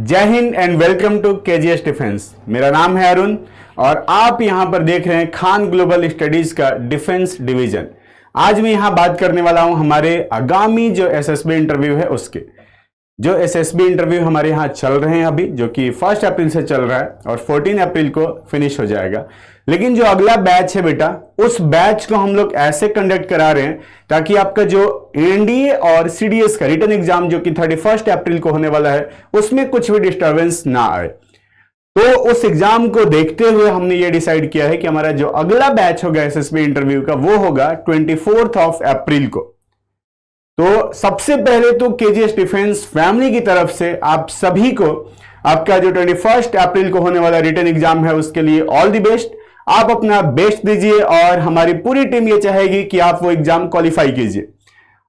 जय हिंद and welcome to KGS defence. मेरा नाम है अरुण और आप यहां पर देख रहे हैं खान ग्लोबल स्टडीज का डिफेंस डिवीजन। आज मैं यहां बात करने वाला हूं हमारे आगामी जो एसएसबी इंटरव्यू है उसके। जो एसएसबी इंटरव्यू हमारे यहां चल रहे हैं अभी, जो कि 1 अप्रैल से चल रहा है और 14 अप्रैल को फिनिश हो जाएगा। लेकिन जो अगला बैच है बेटा, उस बैच को हम लोग ऐसे कंडक्ट करा रहे हैं ताकि आपका जो एनडीए और सीडीएस का रिटन एग्जाम जो कि 31 अप्रैल को होने वाला है उसमें कुछ भी डिस्टर्बेंस ना आए। तो उस एग्जाम को देखते हुए हमने ये डिसाइड किया है कि हमारा जो अगला बैच होगा एसएसबी इंटरव्यू का वो होगा 24 अप्रैल को। तो सबसे पहले तो केजीएस डिफेंस फैमिली की तरफ से आप सभी को आपका जो 21 अप्रैल को होने वाला रिटन एग्जाम है उसके लिए ऑल द बेस्ट। आप अपना बेस्ट दीजिए और हमारी पूरी टीम ये चाहेगी कि आप वो एग्जाम क्वालिफाई कीजिए।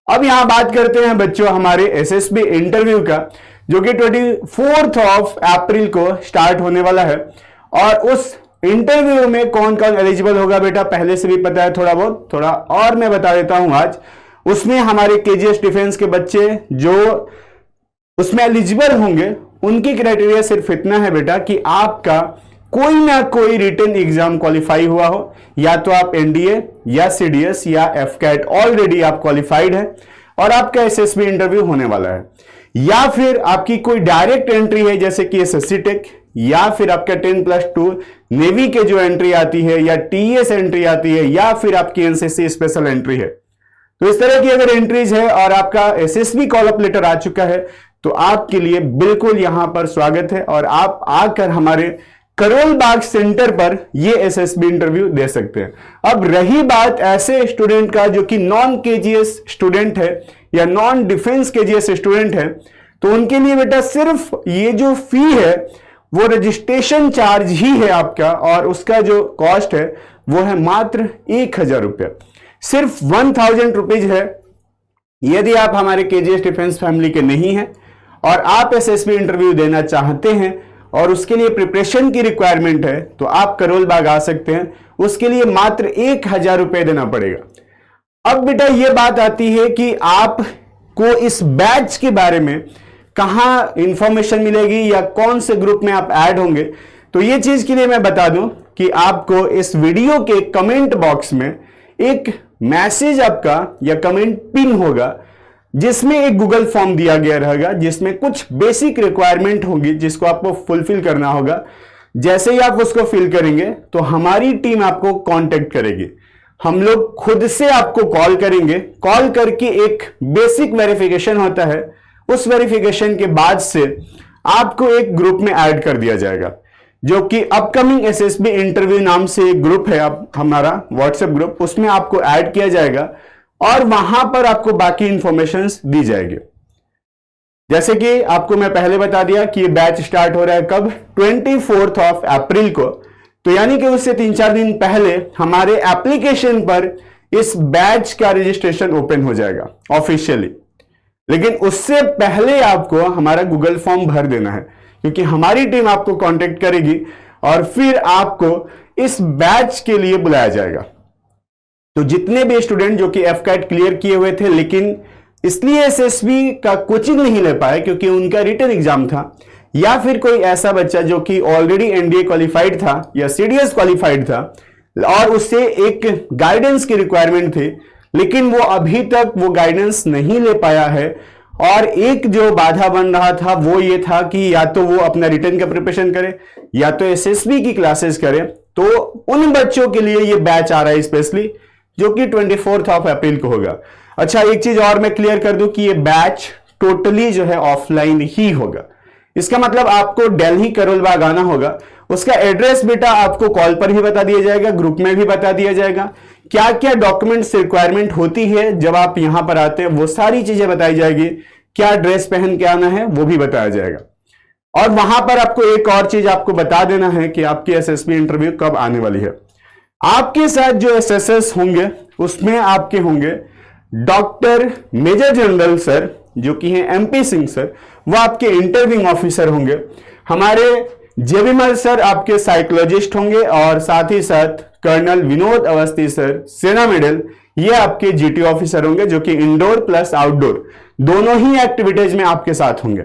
अब यहां बात करते हैं बच्चों हमारे एसएसबी इंटरव्यू का, जो कि 24 अप्रैल को स्टार्ट होने वाला है। और उस इंटरव्यू में कौन कौन एलिजिबल होगा बेटा पहले से भी पता है थोड़ा बहुत, थोड़ा और मैं बता देता हूं आज। उसमें हमारे केजीएस डिफेंस के बच्चे जो उसमें एलिजिबल होंगे उनकी क्राइटेरिया सिर्फ इतना है बेटा कि आपका कोई ना कोई रिटन एग्जाम क्वालिफाई हुआ हो, या तो आप एनडीए या सीडीएस या एफकैट ऑलरेडी आप क्वालिफाइड है और आपका एसएसबी इंटरव्यू होने वाला है, या फिर आपकी कोई डायरेक्ट एंट्री है जैसे कि एसएससी टेक, या फिर आपका 10+2 नेवी के जो एंट्री आती है, या टीएस एंट्री आती है, या फिर आपकी एनसीसी स्पेशल एंट्री है। तो इस तरह की अगर एंट्रीज है और आपका एसएसबी कॉल अप लेटर आ चुका है तो आपके लिए बिल्कुल यहां पर स्वागत है और आप आकर हमारे करोल बाग सेंटर पर ये एसएसबी इंटरव्यू दे सकते हैं। अब रही बात ऐसे स्टूडेंट का जो कि नॉन केजीएस स्टूडेंट है या नॉन डिफेंस केजीएस स्टूडेंट है, तो उनके लिए बेटा सिर्फ ये जो फी है वो रजिस्ट्रेशन चार्ज ही है आपका, और उसका जो कॉस्ट है वो है मात्र 1000 रुपया, सिर्फ 1000 रुपीज है। यदि आप हमारे केजीएस डिफेंस फैमिली के नहीं हैं और आप एसएसबी इंटरव्यू देना चाहते हैं और उसके लिए प्रिपरेशन की रिक्वायरमेंट है तो आप करोल बाग आ सकते हैं। उसके लिए मात्र 1000 रुपए देना पड़ेगा। अब बेटा ये बात आती है कि आपको इस बैच के बारे में कहां इंफॉर्मेशन मिलेगी या कौन से ग्रुप में आप ऐड होंगे। तो ये चीज के लिए मैं बता दूं कि आपको इस वीडियो के कमेंट बॉक्स में एक मैसेज आपका या कमेंट पिन होगा जिसमें एक गूगल फॉर्म दिया गया रहेगा, जिसमें कुछ बेसिक रिक्वायरमेंट होगी जिसको आपको फुलफिल करना होगा। जैसे ही आप उसको फिल करेंगे तो हमारी टीम आपको कांटेक्ट करेगी। हम लोग खुद से आपको कॉल करेंगे, कॉल करके एक बेसिक वेरिफिकेशन होता है, उस वेरिफिकेशन के बाद से आपको एक ग्रुप में ऐड कर दिया जाएगा जो कि अपकमिंग एसएसबी इंटरव्यू नाम से एक ग्रुप है हमारा व्हाट्सएप ग्रुप, उसमें आपको ऐड किया जाएगा और वहां पर आपको बाकी इंफॉर्मेशंस दी जाएगी। जैसे कि आपको मैं पहले बता दिया कि ये बैच स्टार्ट हो रहा है कब, 24 अप्रैल को। तो यानी कि उससे 3-4 दिन पहले हमारे एप्लीकेशन पर इस बैच का रजिस्ट्रेशन ओपन हो जाएगा ऑफिशियली। लेकिन उससे पहले आपको हमारा गूगल फॉर्म भर देना है, क्योंकि हमारी टीम आपको कांटेक्ट करेगी और फिर आपको इस बैच के लिए बुलाया जाएगा। तो जितने भी स्टूडेंट जो कि एफकैट क्लियर किए हुए थे लेकिन इसलिए एसएसबी का कोचिंग नहीं ले पाए क्योंकि उनका रिटन एग्जाम था, या फिर कोई ऐसा बच्चा जो कि ऑलरेडी एनडीए क्वालिफाइड था या सीडीएस क्वालिफाइड था और उससे एक गाइडेंस की रिक्वायरमेंट थी लेकिन वो अभी तक वो गाइडेंस नहीं ले पाया है, और एक जो बाधा बन रहा था वो ये था कि या तो वो अपना रिटन का प्रिपरेशन करे या तो एसएसबी की क्लासेस करे। तो उन बच्चों के लिए ये बैच आ रहा है स्पेशली, जो कि 24 अप्रैल को होगा। अच्छा, एक चीज और मैं क्लियर कर दूं कि ये बैच टोटली जो है ऑफलाइन ही होगा। इसका मतलब आपको दिल्ली करोल बाग आना होगा। उसका एड्रेस बेटा आपको कॉल पर ही बता दिया जाएगा, ग्रुप में भी बता दिया जाएगा। क्या क्या डॉक्यूमेंट्स रिक्वायरमेंट होती है जब आप यहां पर आते हैं वो सारी चीजें बताई जाएगी। क्या ड्रेस पहन के आना है वो भी बताया जाएगा। और वहां पर आपको एक और चीज आपको बता देना है कि आपकी एसएसबी इंटरव्यू कब आने वाली है। आपके साथ जो एसएसएस होंगे उसमें आपके होंगे डॉक्टर मेजर जनरल सर जो कि हैं एमपी सिंह सर, वो आपके इंटरव्यूइंग ऑफिसर होंगे। हमारे जेबीमल सर आपके साइकोलॉजिस्ट होंगे और साथ ही साथ कर्नल विनोद अवस्थी सर सेना मेडल, ये आपके जीटी ऑफिसर होंगे जो कि इंडोर प्लस आउटडोर दोनों ही एक्टिविटीज में आपके साथ होंगे।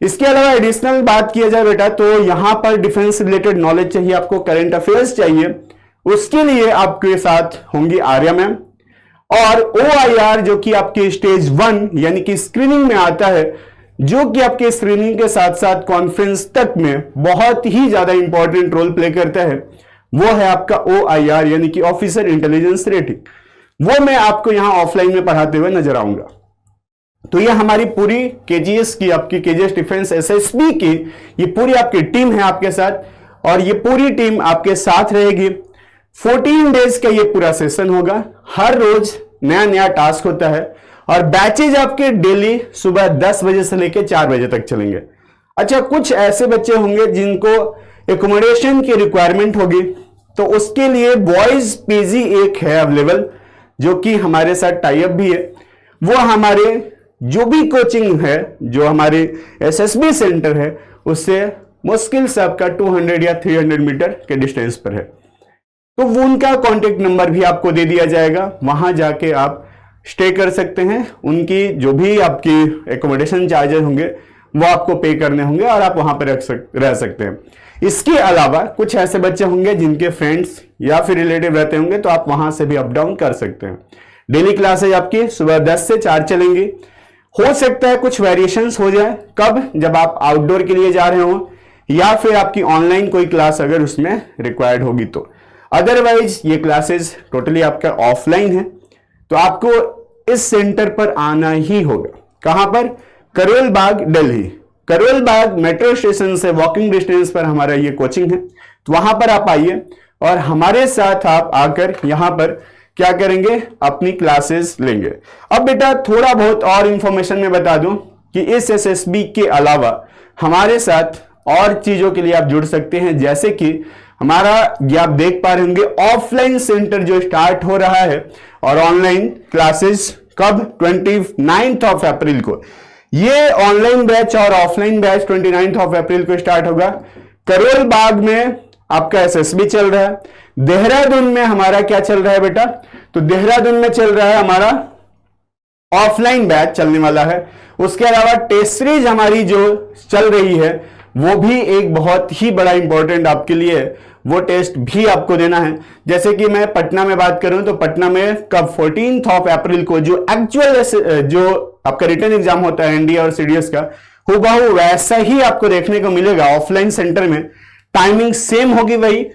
इसके अलावा एडिशनल बात किया जाए बेटा तो यहां पर डिफेंस रिलेटेड नॉलेज चाहिए आपको, करंट अफेयर्स चाहिए, उसके लिए आपके साथ होंगी आर्या मैम। और OIR जो कि आपके स्टेज 1 यानी कि स्क्रीनिंग में आता है, जो कि आपके स्क्रीनिंग के साथ साथ कॉन्फ्रेंस तक में बहुत ही ज्यादा इंपॉर्टेंट रोल प्ले करता है, वो है आपका OIR यानी कि ऑफिसर इंटेलिजेंस रेटिंग। वो मैं आपको यहां ऑफलाइन में पढ़ाते हुए नजर आऊंगा। तो ये हमारी पूरी केजीएस की, आपकी केजीएस डिफेंस SSB की ये पूरी आपकी टीम है आपके साथ, और ये पूरी टीम आपके साथ रहेगी। 14 डेज का ये पूरा सेशन होगा, हर रोज नया नया टास्क होता है, और बैचेज आपके डेली सुबह 10 बजे से लेकर 4 बजे तक चलेंगे। अच्छा, कुछ ऐसे बच्चे होंगे जिनको एकोमोडेशन की रिक्वायरमेंट होगी, तो उसके लिए बॉयज पीजी एक है अवेलेबल, जो कि हमारे साथ टाई अप भी है। वो हमारे जो भी कोचिंग है, जो हमारे SSB सेंटर है, उससे मुश्किल से आपका 200 या 300 मीटर के डिस्टेंस पर है। तो वो उनका कॉन्टेक्ट नंबर भी आपको दे दिया जाएगा, वहां जाके आप स्टे कर सकते हैं। उनकी जो भी आपकी एकोमोडेशन चार्जेस होंगे वो आपको पे करने होंगे, और आप वहां पर रह सकते हैं। इसके अलावा कुछ ऐसे बच्चे होंगे जिनके फ्रेंड्स या फिर रिलेटिव रहते होंगे, तो आप वहां से भी अप डाउन कर सकते हैं। डेली क्लासेज आपकी सुबह 10 से 4 चलेंगी। हो सकता है कुछ वेरिएशंस हो जाए, कब, जब आप आउटडोर के लिए जा रहे हो, या फिर आपकी ऑनलाइन कोई क्लास अगर उसमें रिक्वायर्ड होगी तो। अदरवाइज ये क्लासेस टोटली आपका ऑफलाइन है, तो आपको इस सेंटर पर आना ही होगा। कहां पर? करोल बाग, दिल्ली। करोल बाग मेट्रो स्टेशन से वॉकिंग डिस्टेंस पर हमारा ये कोचिंग है, तो वहां पर आप आइए और हमारे साथ आप आकर यहां पर क्या करेंगे, अपनी क्लासेस लेंगे। अब बेटा थोड़ा बहुत और इंफॉर्मेशन में बता दूं कि इस SSB के अलावा हमारे साथ और चीजों के लिए आप जुड़ सकते हैं, जैसे कि हमारा ये आप देख पा रहे होंगे ऑफलाइन सेंटर जो स्टार्ट हो रहा है, और ऑनलाइन क्लासेस कब? 29 अप्रैल को। ये ऑनलाइन बैच और ऑफलाइन बैच 29 अप्रैल को स्टार्ट होगा। करोल बाग में आपका SSB चल रहा है। देहरादून में हमारा क्या चल रहा है बेटा? तो देहरादून में चल रहा है हमारा ऑफलाइन बैच चलने वाला है। उसके अलावा टेस्ट सीरीज हमारी जो चल रही है, वो भी एक बहुत ही बड़ा इंपॉर्टेंट आपके लिए है, वो टेस्ट भी आपको देना है। जैसे कि मैं पटना में बात करूं तो पटना में कब 14 अप्रैल को जो एक्चुअल जो आपका रिटन एग्जाम होता है NDA और CDS का, हुबहू वैसा ही आपको देखने को मिलेगा ऑफलाइन सेंटर में। टाइमिंग सेम होगी वही।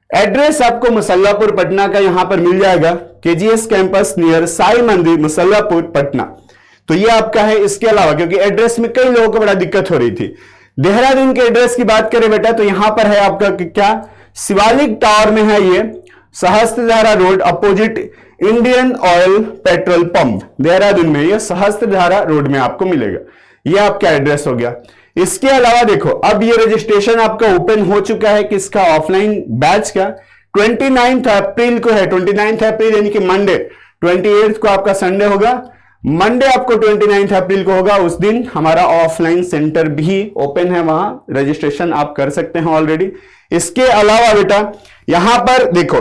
एड्रेस आपको मुसल्लापुर पटना का यहां पर मिल जाएगा, KGS कैंपस नियर साई मंदिर, मुसल्लापुर पटना। तो ये आपका है। इसके अलावा क्योंकि एड्रेस में कई लोगों को बड़ा दिक्कत हो रही थी, देहरादून के एड्रेस की बात करें बेटा तो यहां पर है आपका क्या, शिवालिक टावर में है ये, Sahastradhara road opposite Indian oil petrol pump, Dehradun में ये सहस्त्रधारा रोड में आपको मिलेगा। ये आपका एड्रेस हो गया। इसके अलावा देखो अब ये रजिस्ट्रेशन आपका ओपन हो चुका है किसका, ऑफलाइन बैच का। 29 अप्रैल को है, 29 अप्रैल यानी कि मंडे, 28 को आपका संडे होगा, मंडे आपको 29 अप्रैल को होगा। उस दिन हमारा ऑफलाइन सेंटर भी ओपन है, वहां रजिस्ट्रेशन आप कर सकते हैं ऑलरेडी। इसके अलावा बेटा यहां पर देखो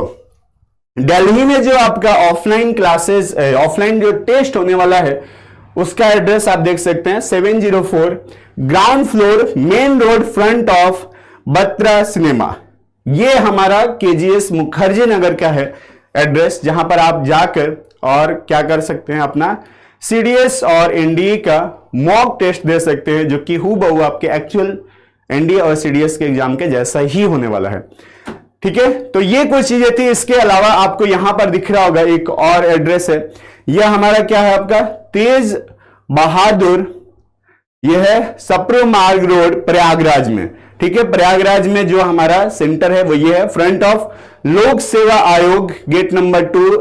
दिल्ली में जो आपका ऑफलाइन क्लासेस, ऑफलाइन जो टेस्ट होने वाला है, उसका एड्रेस आप देख सकते हैं 704 ground floor main road front of Batra cinema. ये हमारा KGS मुखर्जी नगर का है एड्रेस, जहां पर आप जाकर और क्या कर सकते हैं, अपना CDS और NDA का मॉक टेस्ट दे सकते हैं, जो कि हूबहू आपके एक्चुअल NDA और CDS के एग्जाम के जैसा ही होने वाला है। ठीक है, तो ये कुछ चीजें थी। इसके अलावा आपको यहां पर दिख रहा होगा एक और एड्रेस है, यह हमारा क्या है आपका तेज बहादुर, यह है सप्रो मार्ग रोड प्रयागराज में। ठीक है, प्रयागराज में जो हमारा सेंटर है वो ये है, फ्रंट ऑफ लोक सेवा आयोग, गेट नंबर 2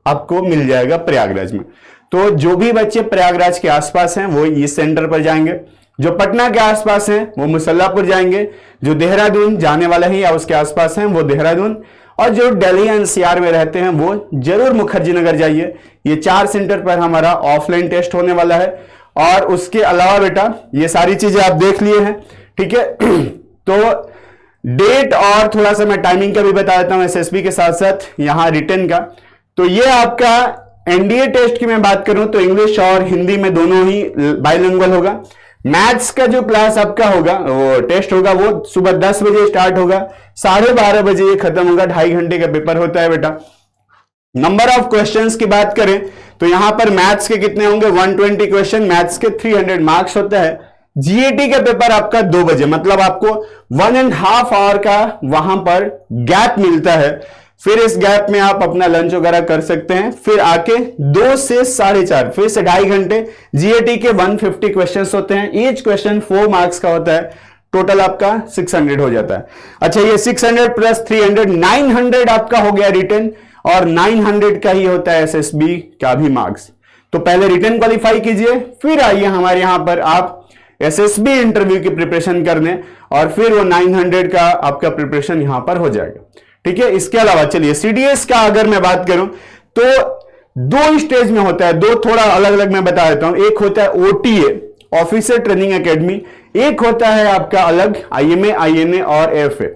आपको मिल जाएगा प्रयागराज में। तो जो भी बच्चे प्रयागराज के आसपास हैं वो इस सेंटर पर जाएंगे, जो पटना के आसपास हैं वो मुसल्लापुर जाएंगे, जो देहरादून जाने वाला है या उसके आसपास हैं वो देहरादून, और जो दिल्ली NCR में रहते हैं वो जरूर मुखर्जी नगर जाइए। ये 4 सेंटर पर हमारा ऑफलाइन टेस्ट होने वाला है। और उसके अलावा बेटा ये सारी चीजें आप देख लिए हैं। ठीक है, तो डेट और थोड़ा सा मैं टाइमिंग का भी बता देता हूं SSB के साथ साथ यहां रिटन का। तो ये आपका NDA टेस्ट की मैं बात करूं तो इंग्लिश और हिंदी में दोनों ही बाइलिंगुअल होगा। मैथ्स का जो क्लास आपका होगा, वो टेस्ट होगा, वो सुबह 10 बजे स्टार्ट होगा, 12:30 बजे ये खत्म होगा। 2.5 घंटे का पेपर होता है बेटा। नंबर ऑफ क्वेश्चंस की बात करें तो यहां पर मैथ्स के कितने होंगे, 120 क्वेश्चन, मैथ्स के 300 मार्क्स होता है। जीएटी का पेपर आपका 2 बजे, मतलब आपको 1.5 आवर का वहां पर गैप मिलता है। फिर इस गैप में आप अपना लंच वगैरह कर सकते हैं, फिर आके 2 से 4:30 फिर से 2.5 घंटे। जीएटी के 150 क्वेश्चंस होते हैं, ईच क्वेश्चन 4 मार्क्स का होता है, टोटल आपका 600 हो जाता है। अच्छा, ये 600 प्लस 300 900 आपका हो गया रिटन, और 900 का ही होता है एसएसबी का भी मार्क्स। तो पहले रिटन क्वालिफाई कीजिए, फिर आइए हमारे यहां पर आप एसएसबी इंटरव्यू की प्रिपरेशन करने, और फिर वो 900 का आपका प्रिपरेशन यहां पर हो जाएगा। ठीक है, इसके अलावा चलिए सीडीएस का अगर मैं बात करूं तो 2 स्टेज में होता है, 2 थोड़ा अलग अलग मैं बता देता हूं। एक होता है ओटीए, ऑफिसर ट्रेनिंग एकेडमी, एक होता है आपका अलग आईएमए, आईएनए और एएफए।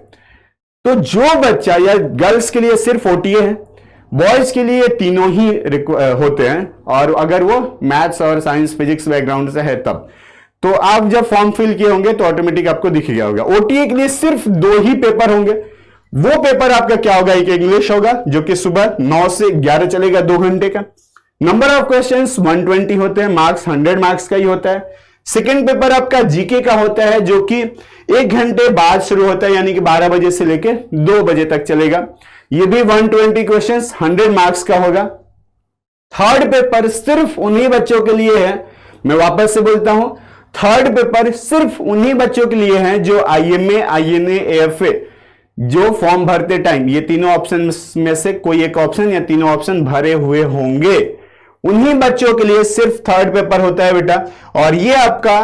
तो जो बच्चा, या गर्ल्स के लिए सिर्फ ओटीए है, बॉयज के लिए तीनों ही होते हैं, और अगर वो मैथ्स और साइंस फिजिक्स बैकग्राउंड से है तब। तो आप जब फॉर्म फिल किए होंगे तो ऑटोमेटिक आपको दिख गया होगा। ओटीए के लिए सिर्फ 2 ही पेपर होंगे। वो पेपर आपका क्या होगा, एक इंग्लिश होगा जो कि सुबह 9 से 11 चलेगा, 2 घंटे का। नंबर ऑफ क्वेश्चंस 120 होते हैं, मार्क्स 100 मार्क्स का ही होता है। सेकेंड पेपर आपका जीके का होता है, जो कि 1 घंटे बाद शुरू होता है, यानी कि 12 बजे से लेकर 2 बजे तक चलेगा। ये भी 120 क्वेश्चंस 100 मार्क्स का होगा। थर्ड पेपर सिर्फ उन्हीं बच्चों के लिए है, मैं वापस से बोलता हूं, थर्ड पेपर सिर्फ उन्हीं बच्चों के लिए है जो आईएमए, आईएनए, एएफए, जो फॉर्म भरते टाइम ये तीनों ऑप्शन में से कोई एक ऑप्शन या तीनों ऑप्शन भरे हुए होंगे, उन्हीं बच्चों के लिए सिर्फ थर्ड पेपर होता है बेटा। और ये आपका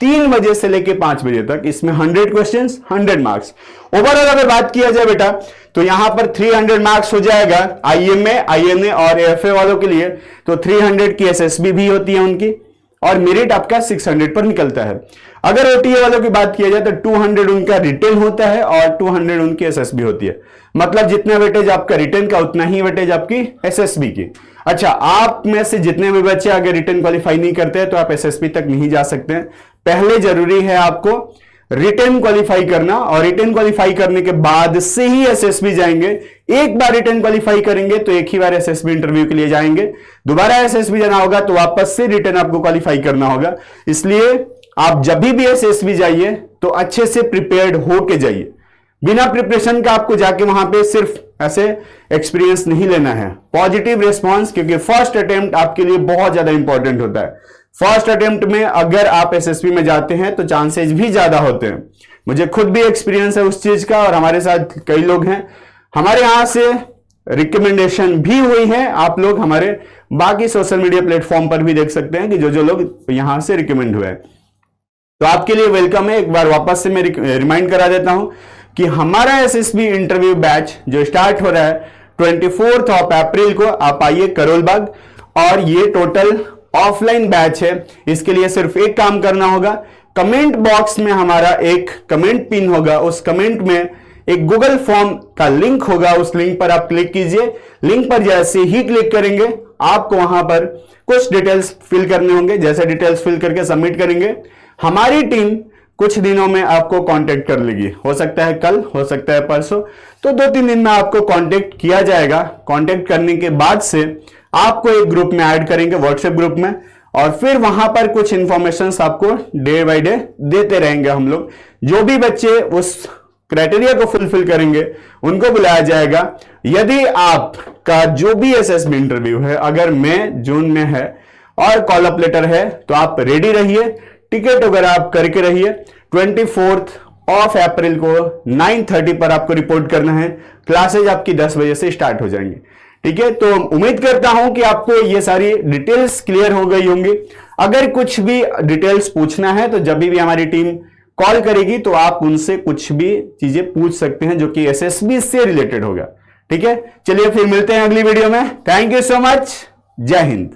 3 बजे से लेके 5 बजे तक, इसमें 100 क्वेश्चंस 100 मार्क्स। ओवरऑल अगर बात किया जाए बेटा तो यहां पर 300 मार्क्स हो जाएगा आईएमए, आईएनए और एएफए वालों के लिए। तो 300 की एसएसबी भी होती है उनकी, और मेरिट आपका 600 पर निकलता है। अगर ओटीए वालों की बात किया जाए तो 200 उनका रिटेन होता है और 200 उनकी एसएसबी होती है। मतलब जितना वेटेज आपका रिटेन का उतना ही वेटेज आपकी एसएसबी की। अच्छा, आप में से जितने भी बच्चे अगर रिटेन क्वालिफाई नहीं करते हैं तो आप एसएसबी तक नहीं जा सकते हैं। पहले जरूरी है आपको रिटेन क्वालिफाई करना, और रिटेन क्वालिफाई करने के बाद से ही एसएसबी जाएंगे। एक बार रिटेन क्वालिफाई करेंगे तो एक ही बार एसएसबी इंटरव्यू के लिए जाएंगे। दोबारा एसएसबी जाना होगा तो वापस से रिटेन आपको क्वालिफाई करना होगा। इसलिए आप जब भी एसएसबी जाइए तो अच्छे से प्रिपेयर्ड होके जाइए। बिना प्रिपरेशन का आपको जाके वहां पे सिर्फ ऐसे एक्सपीरियंस नहीं लेना है, पॉजिटिव रिस्पॉन्स, क्योंकि फर्स्ट अटेम्प्ट आपके लिए बहुत ज्यादा इंपॉर्टेंट होता है। फर्स्ट अटेम्प्ट में अगर आप एसएसबी में जाते हैं तो चांसेस भी ज्यादा होते हैं। मुझे खुद भी एक्सपीरियंस है उस चीज का, और हमारे साथ कई लोग हैं, हमारे यहां से रिकमेंडेशन भी हुई है। आप लोग हमारे बाकी सोशल मीडिया प्लेटफॉर्म पर भी देख सकते हैं कि जो जो लोग यहां से रिकमेंड हुए हैं। तो आपके लिए वेलकम है। एक बार वापस से मैं रिमाइंड करा देता हूं कि हमारा एसएसबी इंटरव्यू बैच जो स्टार्ट हो रहा है 24 अप्रैल को, आप आइए करोल बाग, और ये टोटल ऑफलाइन बैच है। इसके लिए सिर्फ एक काम करना होगा, कमेंट बॉक्स में हमारा एक कमेंट पिन होगा, उस कमेंट में एक गूगल फॉर्म का लिंक होगा, उस लिंक पर आप क्लिक कीजिए। लिंक पर जैसे ही क्लिक करेंगे आपको वहां पर कुछ डिटेल्स फिल करने होंगे। जैसे डिटेल्स फिल करके सबमिट करेंगे, हमारी टीम कुछ दिनों में आपको कांटेक्ट कर लेगी। हो सकता है कल, हो सकता है परसों, तो 2-3 दिन में आपको कांटेक्ट किया जाएगा। कांटेक्ट करने के बाद से आपको एक ग्रुप में ऐड करेंगे, व्हाट्सएप ग्रुप में, और फिर वहां पर कुछ इंफॉर्मेशन आपको डे बाय डे देते रहेंगे हम लोग। जो भी बच्चे उस क्राइटेरिया को फुलफिल करेंगे उनको बुलाया जाएगा। यदि आपका जो भी एसएसबी इंटरव्यू है अगर मई जून में है और कॉल अप लेटर है तो आप रेडी रहिए, टिकट वगैरह आप करके रहिए। 24 अप्रैल को 9:30 पर आपको रिपोर्ट करना है। क्लासेज आपकी 10 बजे से स्टार्ट हो जाएंगे। ठीक है, तो उम्मीद करता हूं कि आपको ये सारी डिटेल्स क्लियर हो गई होंगी। अगर कुछ भी डिटेल्स पूछना है तो जब भी हमारी टीम कॉल करेगी तो आप उनसे कुछ भी चीजें पूछ सकते हैं जो कि एसएसबी से रिलेटेड होगा। ठीक है, चलिए फिर मिलते हैं अगली वीडियो में। थैंक यू सो मच, जय हिंद।